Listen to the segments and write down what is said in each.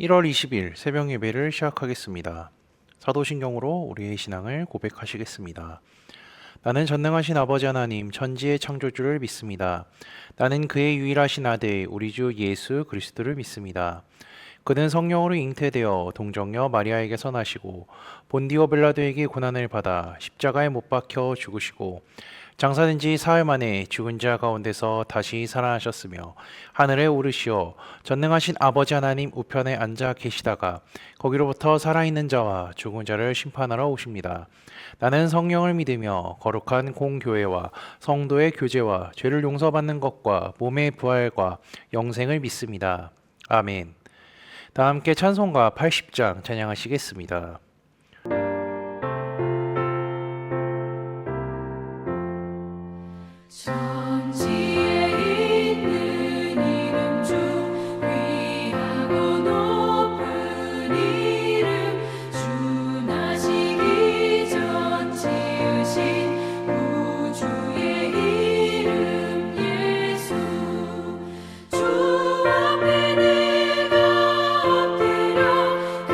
1월 20일 새벽 예배를 시작하겠습니다. 사도신경으로 우리의 신앙을 고백하시겠습니다. 나는 전능하신 아버지 하나님 천지의 창조주를 믿습니다. 나는 그의 유일하신 아들 우리 주 예수 그리스도를 믿습니다. 그는 성령으로 잉태되어 동정녀 마리아에게서 나시고 본디오 빌라도에게 고난을 받아 십자가에 못 박혀 죽으시고 장사된 지 사흘 만에 죽은 자 가운데서 다시 살아나셨으며 하늘에 오르시어 전능하신 아버지 하나님 우편에 앉아 계시다가 거기로부터 살아있는 자와 죽은 자를 심판하러 오십니다. 나는 성령을 믿으며 거룩한 공교회와 성도의 교제와 죄를 용서받는 것과 몸의 부활과 영생을 믿습니다. 아멘. 다 함께 찬송가 80장 찬양하시겠습니다. 천지에 있는 이름 중 귀하고 높은 이름 주 나시기 전 지으신 구주의 이름 예수 주 앞에 내가 엎드려 그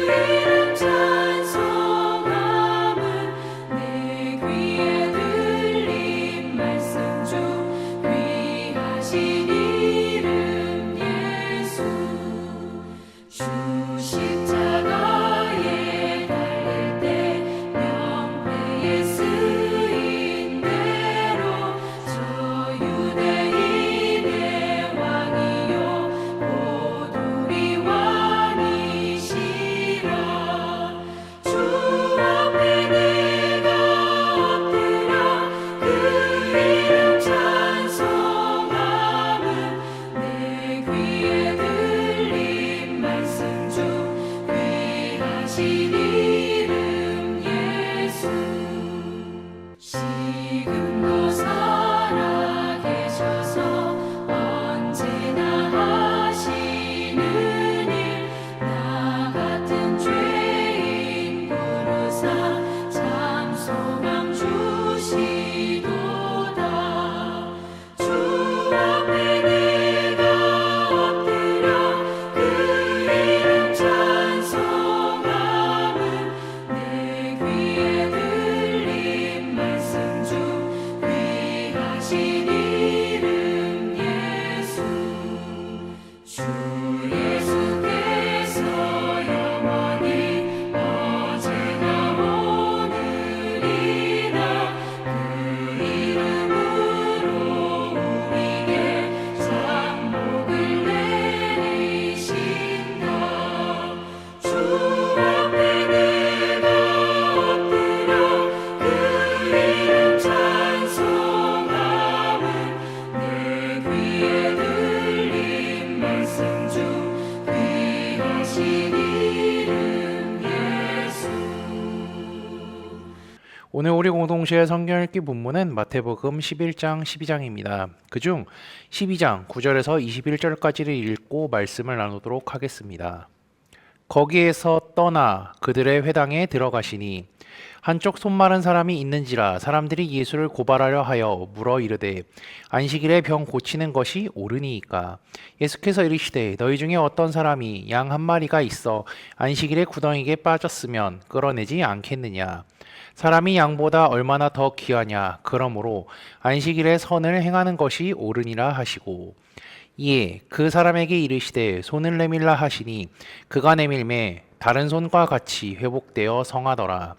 이름 찬송함은 내 귀에 들린 말씀 중 귀하신 이름 예수 주 십자가에 달릴 때 명패에 쓰인 대로 저 유대인의 왕이요 곧 우리 왕이시라 주 앞에 내가 엎드려 그 이름 찬송함은 내 귀에 들린 말씀 중 귀하신 이름 예수 지금도 살아계셔서 언제나 하시는 일 나 같은 죄인 부르사 참 소망 주시도다 주 앞에 내가 엎드려 그 이름 찬송함은 내 귀에 들린 말씀 중 귀하신 이름 예수 주 예수께서 영원히 어제나 오늘이나 그 이름으로 우리에게 상복을 내리신다 주 앞에 내가 엎드려 그 이름 찬송함은 내 귀에 들린 말씀 중 귀하신 이름 예수 오늘 우리 공동체의 성경 읽기 본문은 마태복음 11장 12장입니다. 그중 12장 9절에서 21절까지를 읽고 말씀을 나누도록 하겠습니다. 거기에서 떠나 그들의 회당에 들어가시니 한쪽 손 마른 사람이 있는지라 사람들이 예수를 고발하려 하여 물어 이르되 안식일에 병 고치는 것이 옳으니이까 예수께서 이르시되 너희 중에 어떤 사람이 양 한 마리가 있어 안식일에 구덩이에 빠졌으면 끌어내지 않겠느냐 사람이 양보다 얼마나 더 귀하냐 그러므로 안식일에 선을 행하는 것이 옳으니라 하시고 이에 그 사람에게 이르시되 손을 내밀라 하시니 그가 내밀매 다른 손과 같이 회복되어 성하더라.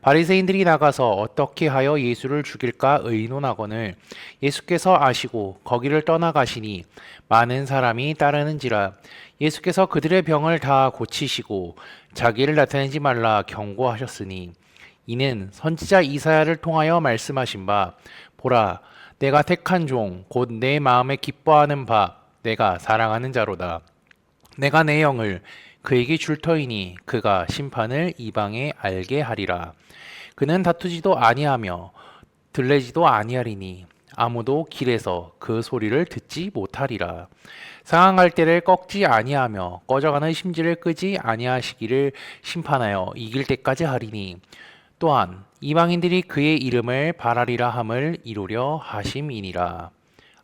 바리새인들이 나가서 어떻게 하여 예수를 죽일까 의논하거늘 예수께서 아시고 거기를 떠나가시니 많은 사람이 따르는지라 예수께서 그들의 병을 다 고치시고 자기를 나타내지 말라 경고하셨으니 이는 선지자 이사야를 통하여 말씀하신 바 보라 내가 택한 종 곧 내 마음에 기뻐하는 바 내가 사랑하는 자로다. 내가 내 영을 그에게 줄 터이니 그가 심판을 이방에 알게 하리라. 그는 다투지도 아니하며 들레지도 아니하리니 아무도 길에서 그 소리를 듣지 못하리라. 상한 때를 꺾지 아니하며 꺼져가는 심지를 끄지 아니하시기를 심판하여 이길 때까지 하리니 또한 이방인들이 그의 이름을 바라리라 함을 이루려 하심이니라.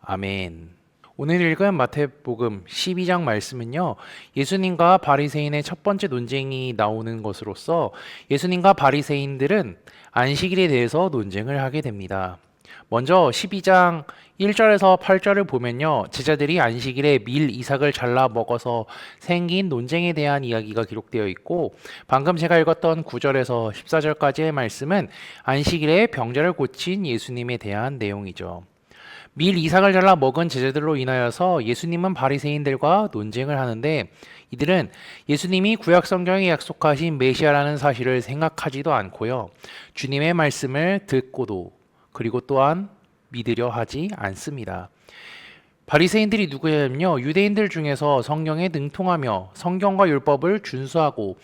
아멘. 오늘 읽은 마태복음 12장 말씀은요, 예수님과 바리새인의 첫 번째 논쟁이 나오는 것으로서 예수님과 바리새인들은 안식일에 대해서 논쟁을 하게 됩니다. 먼저 12장 1절에서 8절을 보면요, 제자들이 안식일에 밀 이삭을 잘라 먹어서 생긴 논쟁에 대한 이야기가 기록되어 있고, 방금 제가 읽었던 9절에서 14절까지의 말씀은 안식일에 병자를 고친 예수님에 대한 내용이죠. 밀 이삭을 잘라 먹은 제자들로 인하여서 예수님은 바리새인들과 논쟁을 하는데, 이들은 예수님이 구약 성경에 약속하신 메시아라는 사실을 생각하지도 않고요, 주님의 말씀을 듣고도 그리고 또한 믿으려 하지 않습니다. 바리새인들이 누구냐면요, 유대인들 중에서 성경에 능통하며 성경과 율법을 준수하고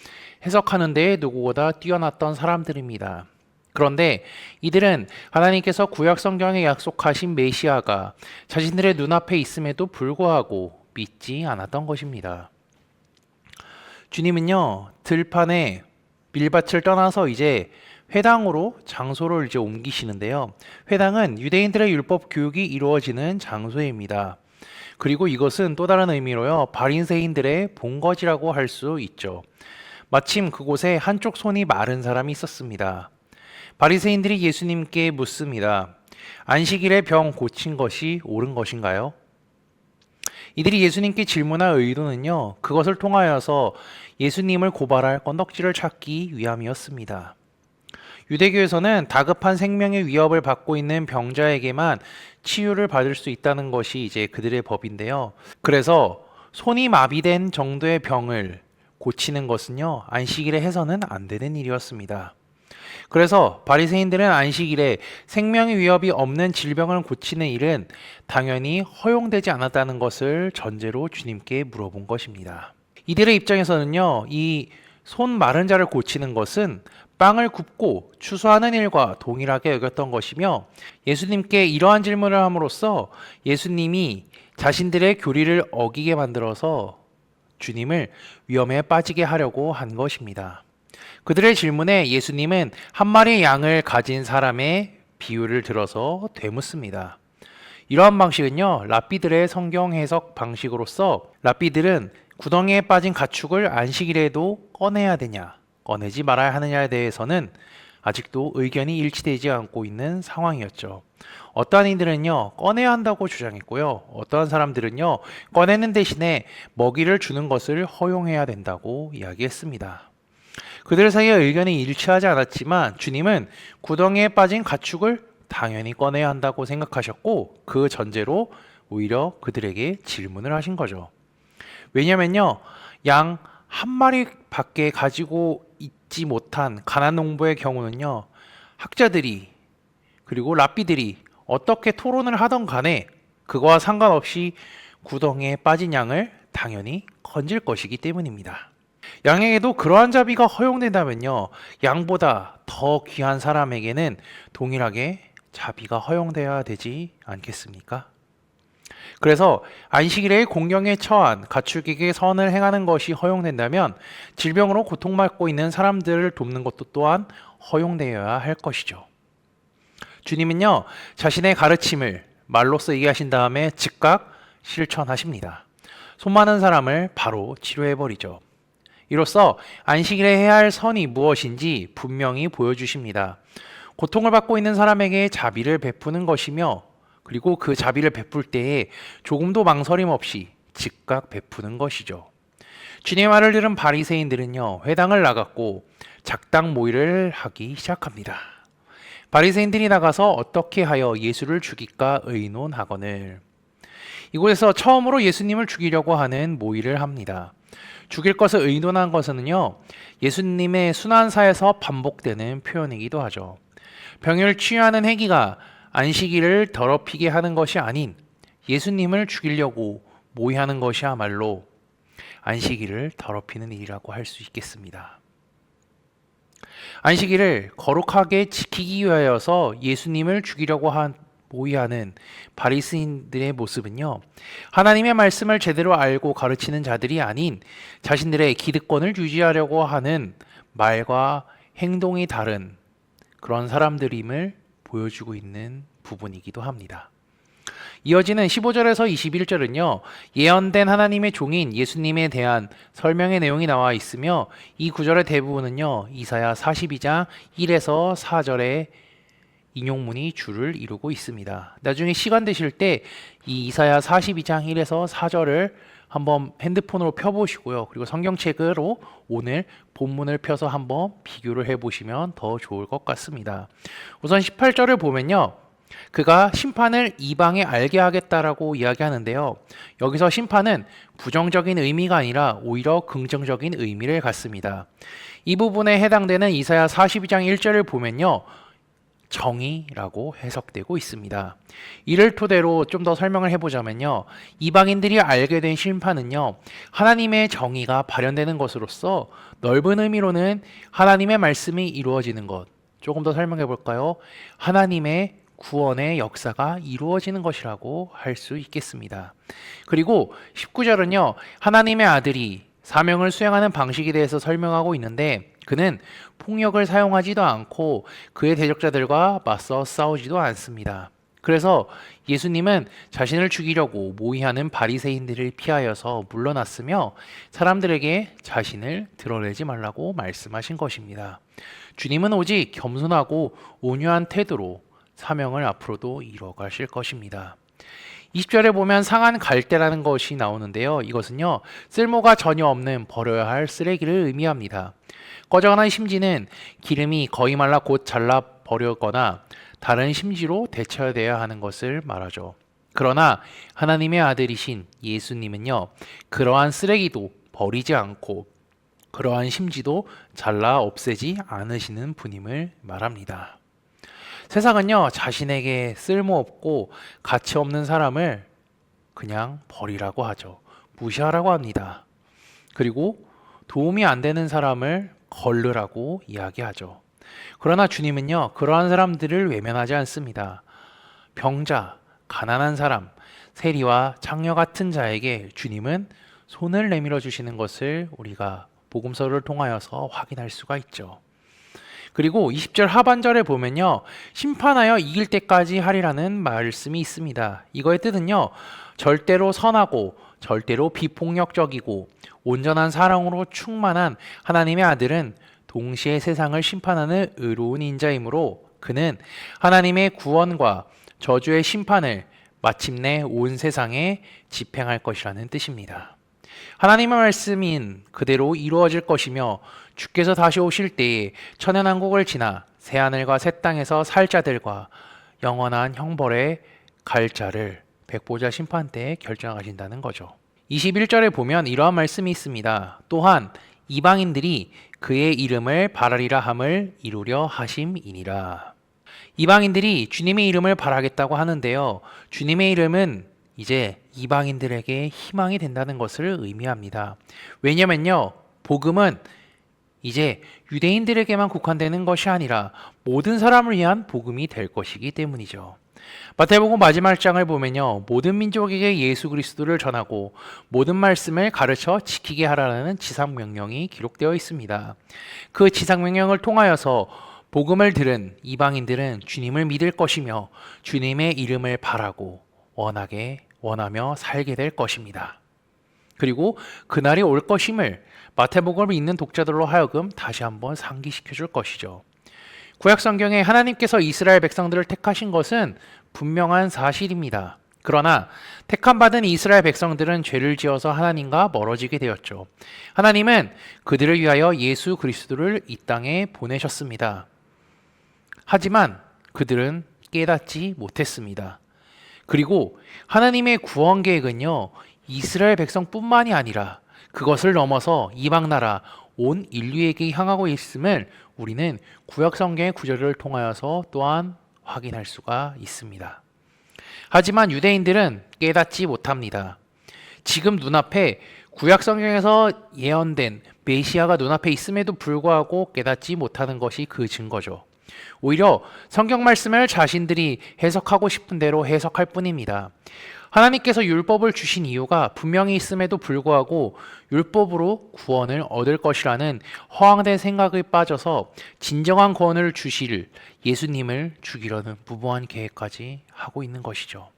해석하는 데에 누구보다 뛰어났던 사람들입니다. 그런데 이들은 하나님께서 구약 성경에 약속하신 메시아가 자신들의 눈앞에 있음에도 불구하고 믿지 않았던 것입니다. 주님은요, 들판에 밀밭을 떠나서 이제 회당으로 장소를 이제 옮기시는데요. 회당은 유대인들의 율법 교육이 이루어지는 장소입니다. 그리고 이것은 또 다른 의미로요, 바리새인들의 본거지라고 할 수 있죠. 마침 그곳에 한쪽 손이 마른 사람이 있었습니다. 바리새인들이 예수님께 묻습니다. 안식일에 병 고친 것이 옳은 것인가요? 이들이 예수님께 질문할 의도는요, 그것을 통하여서 예수님을 고발할 건덕지를 찾기 위함이었습니다. 유대교에서는 다급한 생명의 위협을 받고 있는 병자에게만 치유를 받을 수 있다는 것이 이제 그들의 법인데요. 그래서 손이 마비된 정도의 병을 고치는 것은요, 안식일에 해서는 안 되는 일이었습니다. 그래서 바리새인들은 안식일에 생명의 위협이 없는 질병을 고치는 일은 당연히 허용되지 않았다는 것을 전제로 주님께 물어본 것입니다. 이들의 입장에서는요, 이 손 마른 자를 고치는 것은 빵을 굽고 추수하는 일과 동일하게 여겼던 것이며, 예수님께 이러한 질문을 함으로써 예수님이 자신들의 교리를 어기게 만들어서 주님을 위험에 빠지게 하려고 한 것입니다. 그들의 질문에 예수님은 한 마리의 양을 가진 사람의 비유를 들어서 되묻습니다. 이러한 방식은요, 랍비들의 성경 해석 방식으로서 랍비들은 구덩이에 빠진 가축을 안식일에도 꺼내야 되냐, 꺼내지 말아야 하느냐에 대해서는 아직도 의견이 일치되지 않고 있는 상황이었죠. 어떠한 이들은요, 꺼내야 한다고 주장했고요, 어떠한 사람들은요, 꺼내는 대신에 먹이를 주는 것을 허용해야 된다고 이야기했습니다. 그들 사이의 의견이 일치하지 않았지만 주님은 구덩이에 빠진 가축을 당연히 꺼내야 한다고 생각하셨고, 그 전제로 오히려 그들에게 질문을 하신 거죠. 왜냐면요, 양 한 마리밖에 가지고 있지 못한 가난 농부의 경우는요, 학자들이 그리고 랍비들이 어떻게 토론을 하던 간에 그거와 상관없이 구덩이에 빠진 양을 당연히 건질 것이기 때문입니다. 양에게도 그러한 자비가 허용된다면요, 양보다 더 귀한 사람에게는 동일하게 자비가 허용되어야 되지 않겠습니까? 그래서 안식일에 공경에 처한 가축에게 선을 행하는 것이 허용된다면 질병으로 고통받고 있는 사람들을 돕는 것도 또한 허용되어야 할 것이죠. 주님은요, 자신의 가르침을 말로써 얘기하신 다음에 즉각 실천하십니다. 손 많은 사람을 바로 치료해버리죠. 이로써 안식일에 해야 할 선이 무엇인지 분명히 보여주십니다. 고통을 받고 있는 사람에게 자비를 베푸는 것이며, 그리고 그 자비를 베풀 때에 조금도 망설임 없이 즉각 베푸는 것이죠. 주님의 말을 들은 바리새인들은요, 회당을 나갔고 작당 모의를 하기 시작합니다. 바리새인들이 나가서 어떻게 하여 예수를 죽일까 의논하거늘. 이곳에서 처음으로 예수님을 죽이려고 하는 모의를 합니다. 죽일 것을 의논한 것은요, 예수님의 순환사에서 반복되는 표현이기도 하죠. 병을 치유하는 행위가 안식일을 더럽히게 하는 것이 아닌 예수님을 죽이려고 모의하는 것이야말로 안식일을 더럽히는 일이라고 할 수 있겠습니다. 안식일을 거룩하게 지키기 위하여서 예수님을 죽이려고 모의하는 바리새인들의 모습은요, 하나님의 말씀을 제대로 알고 가르치는 자들이 아닌 자신들의 기득권을 유지하려고 하는 말과 행동이 다른 그런 사람들임을 보여주고 있는 부분이기도 합니다. 이어지는 15절에서 21절은요, 예언된 하나님의 종인 예수님에 대한 설명의 내용이 나와 있으며, 이 구절의 대부분은요, 이사야 42장 1에서 4절의 인용문이 주를 이루고 있습니다. 나중에 시간 되실 때 이 이사야 42장 1에서 4절을 한번 핸드폰으로 펴보시고요. 그리고 성경책으로 오늘 본문을 펴서 한번 비교를 해보시면 더 좋을 것 같습니다. 우선 18절을 보면요, 그가 심판을 이방에 알게 하겠다라고 이야기하는데요. 여기서 심판은 부정적인 의미가 아니라 오히려 긍정적인 의미를 갖습니다. 이 부분에 해당되는 이사야 42장 1절을 보면요, 정의라고 해석되고 있습니다. 이를 토대로 좀 더 설명을 해보자면요, 이방인들이 알게 된 심판은요, 하나님의 정의가 발현되는 것으로서 넓은 의미로는 하나님의 말씀이 이루어지는 것, 조금 더 설명해 볼까요? 하나님의 구원의 역사가 이루어지는 것이라고 할 수 있겠습니다. 그리고 19절은요, 하나님의 아들이 사명을 수행하는 방식에 대해서 설명하고 있는데, 그는 폭력을 사용하지도 않고 그의 대적자들과 맞서 싸우지도 않습니다. 그래서 예수님은 자신을 죽이려고 모의하는 바리새인들을 피하여서 물러났으며 사람들에게 자신을 드러내지 말라고 말씀하신 것입니다. 주님은 오직 겸손하고 온유한 태도로 사명을 앞으로도 이뤄가실 것입니다. 20절에 보면 상한 갈대라는 것이 나오는데요. 이것은요, 쓸모가 전혀 없는 버려야 할 쓰레기를 의미합니다. 꺼져가는 심지는 기름이 거의 말라 곧 잘라 버렸거나 다른 심지로 대처되어야 하는 것을 말하죠. 그러나 하나님의 아들이신 예수님은요, 그러한 쓰레기도 버리지 않고 그러한 심지도 잘라 없애지 않으시는 분임을 말합니다. 세상은요, 자신에게 쓸모없고 가치 없는 사람을 그냥 버리라고 하죠. 무시하라고 합니다. 그리고 도움이 안 되는 사람을 걸르라고 이야기하죠. 그러나 주님은요, 그러한 사람들을 외면하지 않습니다. 병자, 가난한 사람, 세리와 창녀 같은 자에게 주님은 손을 내밀어 주시는 것을 우리가 복음서를 통하여서 확인할 수가 있죠. 그리고 20절 하반절에 보면요, 심판하여 이길 때까지 하리라는 말씀이 있습니다. 이거의 뜻은요, 절대로 선하고 절대로 비폭력적이고 온전한 사랑으로 충만한 하나님의 아들은 동시에 세상을 심판하는 의로운 인자이므로 그는 하나님의 구원과 저주의 심판을 마침내 온 세상에 집행할 것이라는 뜻입니다. 하나님의 말씀인 그대로 이루어질 것이며 주께서 다시 오실 때에 천연왕국을 지나 새하늘과 새 땅에서 살 자들과 영원한 형벌에 갈 자를 백보자 심판 때에 결정하신다는 거죠. 21절에 보면 이러한 말씀이 있습니다. 또한 이방인들이 그의 이름을 바라리라 함을 이루려 하심이니라. 이방인들이 주님의 이름을 바라겠다고 하는데요, 주님의 이름은 이제 이방인들에게 희망이 된다는 것을 의미합니다. 왜냐면요, 복음은 이제 유대인들에게만 국한되는 것이 아니라 모든 사람을 위한 복음이 될 것이기 때문이죠. 마태복음 마지막 장을 보면요, 모든 민족에게 예수 그리스도를 전하고 모든 말씀을 가르쳐 지키게 하라는 지상명령이 기록되어 있습니다. 그 지상명령을 통하여서 복음을 들은 이방인들은 주님을 믿을 것이며 주님의 이름을 바라고 원하며 살게 될 것입니다. 그리고 그날이 올 것임을 마태복음을 읽는 독자들로 하여금 다시 한번 상기시켜 줄 것이죠. 구약 성경에 하나님께서 이스라엘 백성들을 택하신 것은 분명한 사실입니다. 그러나 택함받은 이스라엘 백성들은 죄를 지어서 하나님과 멀어지게 되었죠. 하나님은 그들을 위하여 예수 그리스도를 이 땅에 보내셨습니다. 하지만 그들은 깨닫지 못했습니다. 그리고 하나님의 구원 계획은요, 이스라엘 백성뿐만이 아니라 그것을 넘어서 이방 나라 온 인류에게 향하고 있음을 우리는 구약 성경의 구절을 통하여서 또한 확인할 수가 있습니다. 하지만 유대인들은 깨닫지 못합니다. 지금 눈앞에 구약 성경에서 예언된 메시아가 눈앞에 있음에도 불구하고 깨닫지 못하는 것이 그 증거죠. 오히려 성경 말씀을 자신들이 해석하고 싶은 대로 해석할 뿐입니다. 하나님께서 율법을 주신 이유가 분명히 있음에도 불구하고 율법으로 구원을 얻을 것이라는 허황된 생각에 빠져서 진정한 구원을 주실 예수님을 죽이려는 무모한 계획까지 하고 있는 것이죠.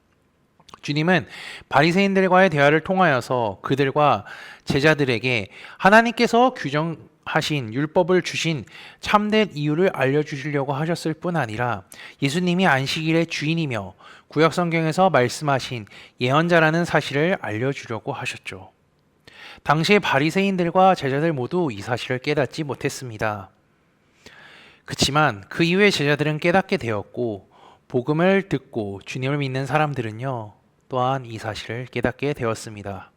주님은 바리새인들과의 대화를 통하여서 그들과 제자들에게 하나님께서 규정하신 율법을 주신 참된 이유를 알려주시려고 하셨을 뿐 아니라 예수님이 안식일의 주인이며 구약 성경에서 말씀하신 예언자라는 사실을 알려주려고 하셨죠. 당시의 바리새인들과 제자들 모두 이 사실을 깨닫지 못했습니다. 그렇지만 그 이후에 제자들은 깨닫게 되었고 복음을 듣고 주님을 믿는 사람들은요 또한 이 사실을 깨닫게 되었습니다.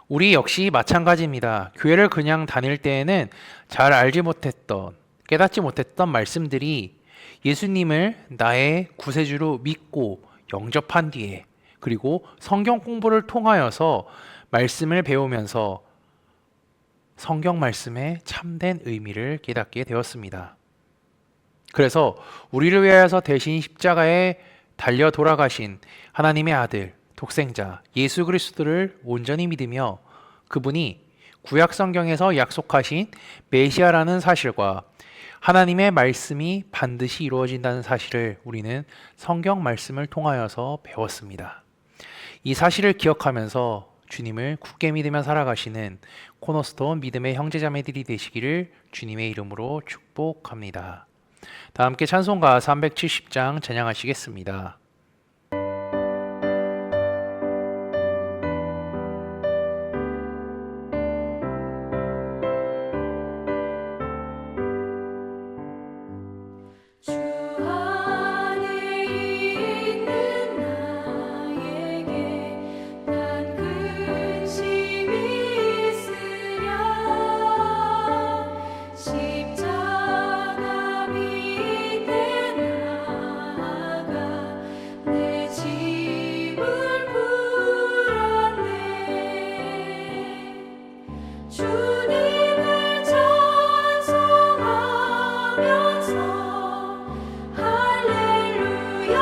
우리 역시 마찬가지입니다. 교회를 그냥 다닐 때에는 잘 알지 못했던, 깨닫지 못했던 말씀들이 예수님을 나의 구세주로 믿고 영접한 뒤에 그리고 성경 공부를 통하여서 말씀을 배우면서 성경 말씀의 참된 의미를 깨닫게 되었습니다. 그래서 우리를 위하여서 대신 십자가에 달려 돌아가신 하나님의 아들, 독생자 예수 그리스도를 온전히 믿으며 그분이 구약 성경에서 약속하신 메시아라는 사실과 하나님의 말씀이 반드시 이루어진다는 사실을 우리는 성경 말씀을 통하여서 배웠습니다. 이 사실을 기억하면서 주님을 굳게 믿으며 살아가시는 코너스톤 믿음의 형제자매들이 되시기를 주님의 이름으로 축복합니다. 다 함께 찬송가 370장 찬양하시겠습니다. 주 안에 있는 나에게 난 근심이 있으랴 십자가 밑에 나아가 내 짐을 풀었네 주님을 찬송하면서 할렐루야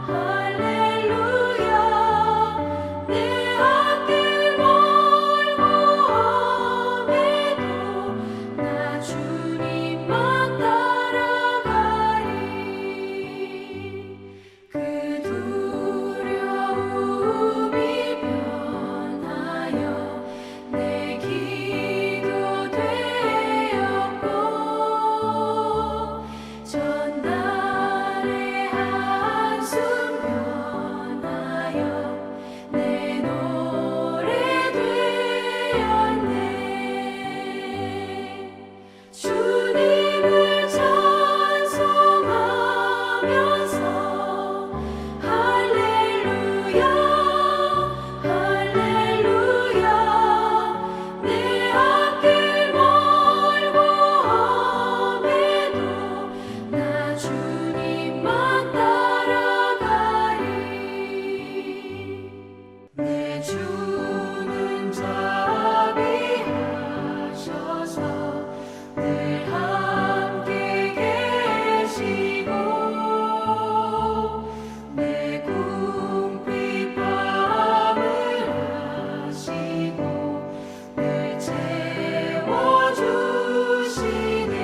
할렐루야 내 앞길 멀고 험해도 나 주님만 따라가리 그 두려움이 변하여 내 기도 되었고 전날의 한숨 변하여 내 노래 되었네 주님을 찬송하면서 할렐루야 할렐루야 내 앞길 멀고 험해도 나 주님만 따라가리 내 주는 자비하셔서 늘 함께 계시고 내 궁핍함을 아시고 늘 채워주시네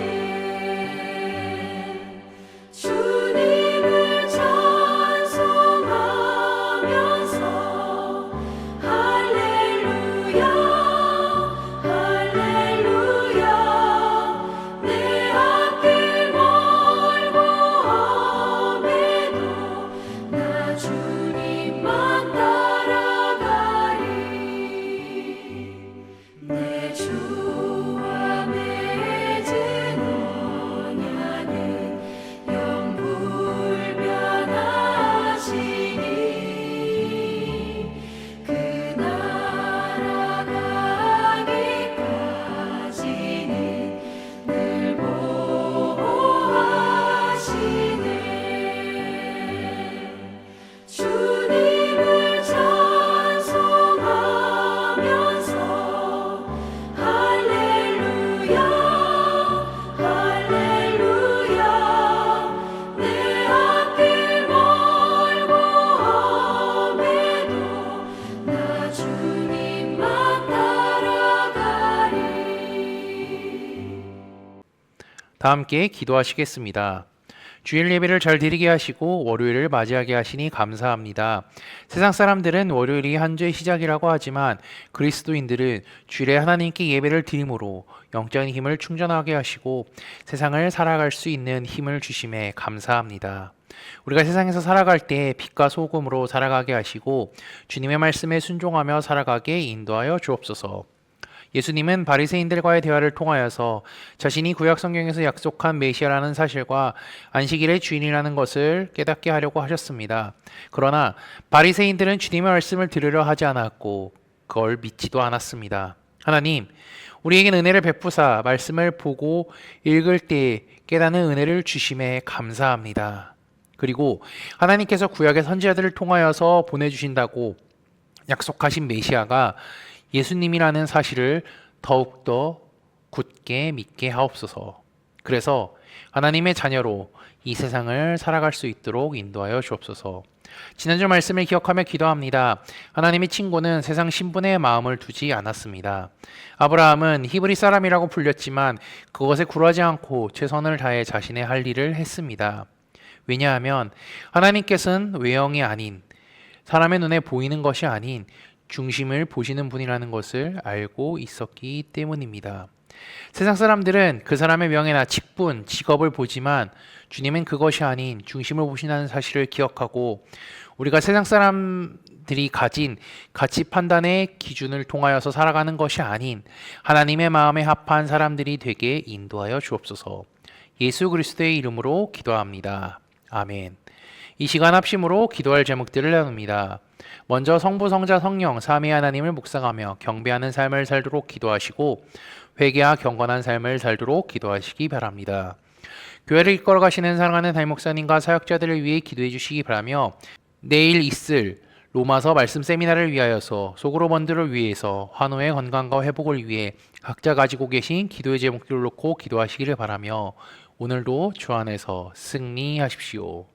주님을 찬송하면서 할렐루야 할렐루야 내 앞길 멀고 험해도 나 주님만 따라가리 내 주와 맺은 언약은 영불변하시니 그 나라 가기까지는 늘 보호하시네 주님을 찬송하면서 할렐루야 할렐루야 내 앞길 멀고 험해도 나 주님만 따라가리 다 함께 기도하시겠습니다. 주일 예배를 잘 드리게 하시고 월요일을 맞이하게 하시니 감사합니다. 세상 사람들은 월요일이 한 주의 시작이라고 하지만 그리스도인들은 주일에 하나님께 예배를 드림으로 영적인 힘을 충전하게 하시고 세상을 살아갈 수 있는 힘을 주심에 감사합니다. 우리가 세상에서 살아갈 때 빛과 소금으로 살아가게 하시고 주님의 말씀에 순종하며 살아가게 인도하여 주옵소서. 예수님은 바리새인들과의 대화를 통하여서 자신이 구약 성경에서 약속한 메시아라는 사실과 안식일의 주인이라는 것을 깨닫게 하려고 하셨습니다. 그러나 바리새인들은 주님의 말씀을 들으려 하지 않았고 그걸 믿지도 않았습니다. 하나님, 우리에겐 은혜를 베푸사 말씀을 보고 읽을 때 깨닫는 은혜를 주심에 감사합니다. 그리고 하나님께서 구약의 선지자들을 통하여서 보내주신다고 약속하신 메시아가 예수님이라는 사실을 더욱더 굳게 믿게 하옵소서. 그래서 하나님의 자녀로 이 세상을 살아갈 수 있도록 인도하여 주옵소서. 지난주 말씀을 기억하며 기도합니다. 하나님의 친구는 세상 신분에 마음을 두지 않았습니다. 아브라함은 히브리 사람이라고 불렸지만 그것에 굴하지 않고 최선을 다해 자신의 할 일을 했습니다. 왜냐하면 하나님께서는 외형이 아닌 사람의 눈에 보이는 것이 아닌 중심을 보시는 분이라는 것을 알고 있었기 때문입니다. 세상 사람들은 그 사람의 명예나 직분, 직업을 보지만 주님은 그것이 아닌 중심을 보신다는 사실을 기억하고 우리가 세상 사람들이 가진 가치 판단의 기준을 통하여서 살아가는 것이 아닌 하나님의 마음에 합한 사람들이 되게 인도하여 주옵소서. 예수 그리스도의 이름으로 기도합니다. 아멘. 이 시간 합심으로 기도할 제목들을 나눕니다. 먼저 성부, 성자, 성령, 삼위 하나님을 묵상하며 경배하는 삶을 살도록 기도하시고 회개와 경건한 삶을 살도록 기도하시기 바랍니다. 교회를 이끌어 가시는 사랑하는 담임 목사님과 사역자들을 위해 기도해 주시기 바라며 내일 있을 로마서 말씀 세미나를 위하여서 속으로 번들을 위해서 환우의 건강과 회복을 위해 각자 가지고 계신 기도의 제목들을 놓고 기도하시기를 바라며 오늘도 주 안에서 승리하십시오.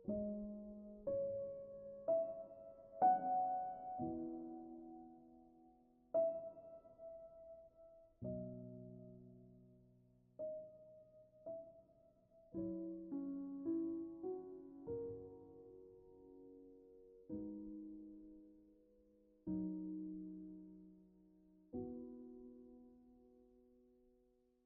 주